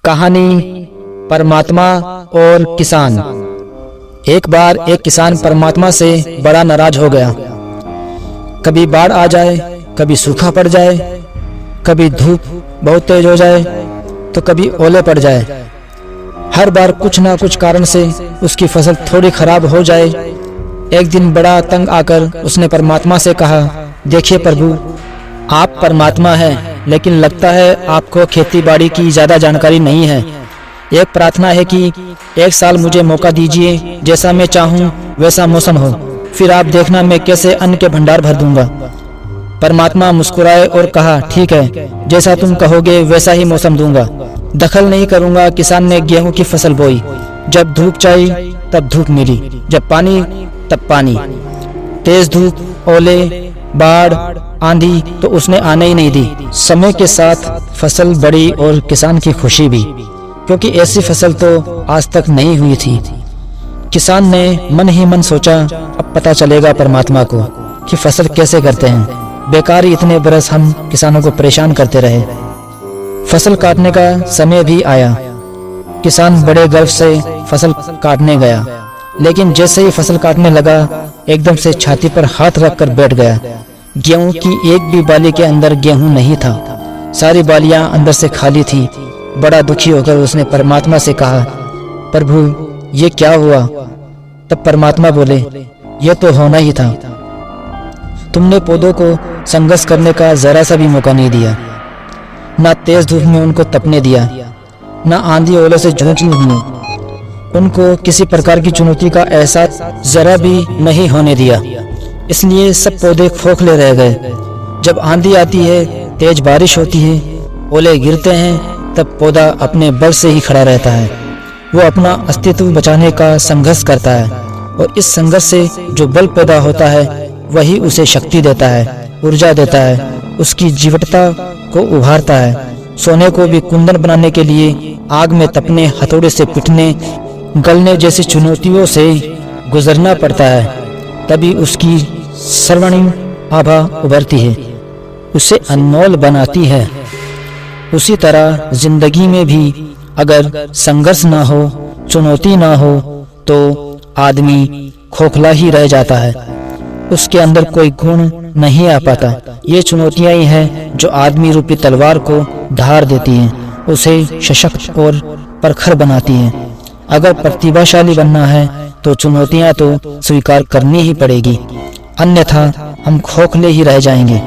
कहानी परमात्मा और किसान। एक बार एक किसान परमात्मा से बड़ा नाराज हो गया। कभी बाढ़ आ जाए, कभी सूखा पड़ जाए, कभी धूप बहुत तेज हो जाए तो कभी ओले पड़ जाए। हर बार कुछ ना कुछ कारण से उसकी फसल थोड़ी खराब हो जाए। एक दिन बड़ा तंग आकर उसने परमात्मा से कहा, देखिए प्रभु, आप परमात्मा हैं, लेकिन लगता है आपको खेती बाड़ी की ज़्यादा जानकारी नहीं है। एक प्रार्थना है कि एक साल मुझे मौका दीजिए, जैसा मैं चाहूँ वैसा मौसम हो, फिर आप देखना मैं कैसे अन्न के भंडार भर दूंगा। परमात्मा मुस्कुराए और कहा, ठीक है, जैसा तुम कहोगे वैसा ही मौसम दूंगा, दखल नहीं करूंगा। किसान ने गेहूं की फसल बोई। जब धूप चाहिए तब धूप मिली, जब पानी तब पानी। तेज धूप, ओले, बाढ़, आंधी तो उसने आने ही नहीं दी। समय के साथ फसल बढ़ी और किसान की खुशी भी, क्योंकि ऐसी फसल तो आज तक नहीं हुई थी। किसान ने मन ही मन सोचा, अब पता चलेगा परमात्मा को कि फसल कैसे करते हैं। बेकार ही इतने बरस हम किसानों को परेशान करते रहे। फसल काटने का समय भी आया। किसान बड़े गर्व से फसल काटने गया, लेकिन जैसे ही फसल काटने लगा एकदम से छाती पर हाथ रखकर बैठ गया। गेहूं की एक भी बाली के अंदर गेहूं नहीं था, सारी बालियां अंदर से खाली थी। बड़ा दुखी होकर उसने परमात्मा से कहा, प्रभु ये क्या हुआ? तब परमात्मा बोले, यह तो होना ही था। तुमने पौधों को संघर्ष करने का जरा सा भी मौका नहीं दिया, ना तेज धूप में उनको तपने दिया, ना आंधी ओले से जूझने दिए। उनको किसी प्रकार की चुनौती का एहसास जरा भी नहीं होने दिया। इसलिए सब पौधे खोखले रह गए। जब आंधी आती है, तेज बारिश होती है, ओले गिरते हैं, तब पौधा अपने बल से ही खड़ा रहता है। वो अपना अस्तित्व बचाने का संघर्ष करता है, और इस संघर्ष से जो बल पैदा होता है वही उसे शक्ति देता है, ऊर्जा देता है, उसकी जीवटता को उभारता है। सोने को भी कुंदन बनाने के लिए आग में तपने, हथौड़े से पिटने, गलने जैसी चुनौतियों से गुजरना पड़ता है, तभी उसकी स्वर्णिम आभा उभरती है, उसे अनमोल बनाती है। उसी तरह जिंदगी में भी अगर संघर्ष ना हो, चुनौती ना हो, तो आदमी खोखला ही रह जाता है, उसके अंदर कोई गुण नहीं आ पाता। ये चुनौतियां ही हैं जो आदमी रूपी तलवार को धार देती हैं, उसे सशक्त और प्रखर बनाती हैं। अगर प्रतिभाशाली बनना है तो चुनौतियां तो स्वीकार करनी ही पड़ेगी, अन्यथा हम खोखले ही रह जाएंगे।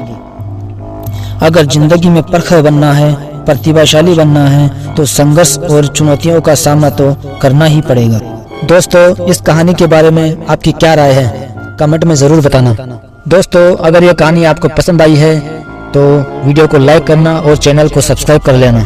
अगर जिंदगी में प्रखर बनना है, प्रतिभाशाली बनना है, तो संघर्ष और चुनौतियों का सामना तो करना ही पड़ेगा। दोस्तों, इस कहानी के बारे में आपकी क्या राय है? कमेंट में जरूर बताना। दोस्तों, अगर यह कहानी आपको पसंद आई है तो वीडियो को लाइक करना और चैनल को सब्सक्राइब कर लेना।